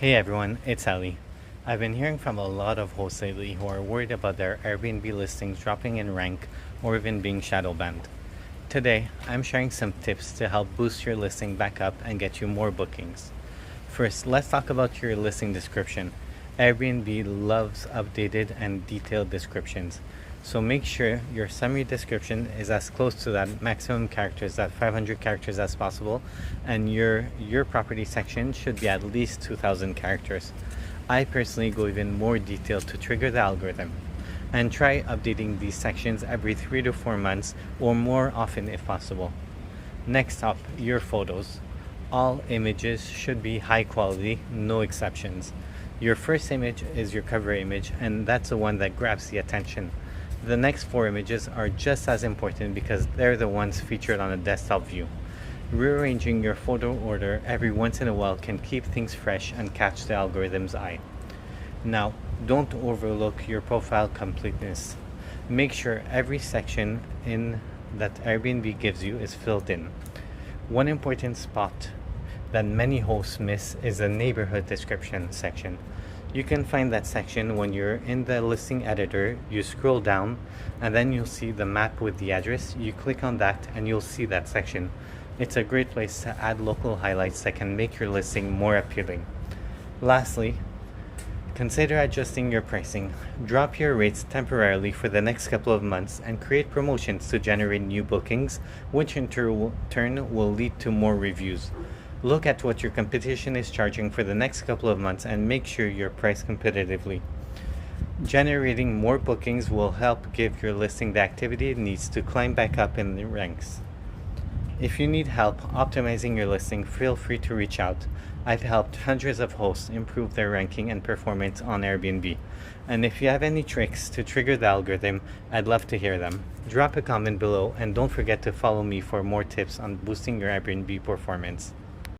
Hey everyone, it's Ali. I've been hearing from a lot of hosts lately who are worried about their Airbnb listings dropping in rank or even being shadow banned. Today, I'm sharing some tips to help boost your listing back up and get you more bookings. First, let's talk about your listing description. Airbnb loves updated and detailed descriptions. So make sure your summary description is as close to that maximum characters, that 500 characters as possible, and your property section should be at least 2000 characters. I personally go even more detailed to trigger the algorithm. And try updating these sections every 3 to 4 months or more often if possible. Next up, your photos. All images should be high quality, no exceptions. Your first image is your cover image, and that's the one that grabs the attention. The next 4 images are just as important because they're the ones featured on a desktop view. Rearranging your photo order every once in a while can keep things fresh and catch the algorithm's eye. Now, don't overlook your profile completeness. Make sure every section in that Airbnb gives you is filled in. One important spot that many hosts miss is the neighborhood description section. You can find that section when you're in the listing editor. You scroll down and then you'll see the map with the address. You click on that and you'll see that section. It's a great place to add local highlights that can make your listing more appealing. Lastly, consider adjusting your pricing. Drop your rates temporarily for the next couple of months and create promotions to generate new bookings, which in turn will lead to more reviews. Look at what your competition is charging for the next couple of months and make sure you're priced competitively. Generating more bookings will help give your listing the activity it needs to climb back up in the ranks. If you need help optimizing your listing, feel free to reach out. I've helped hundreds of hosts improve their ranking and performance on Airbnb. And if you have any tricks to trigger the algorithm, I'd love to hear them. Drop a comment below and don't forget to follow me for more tips on boosting your Airbnb performance.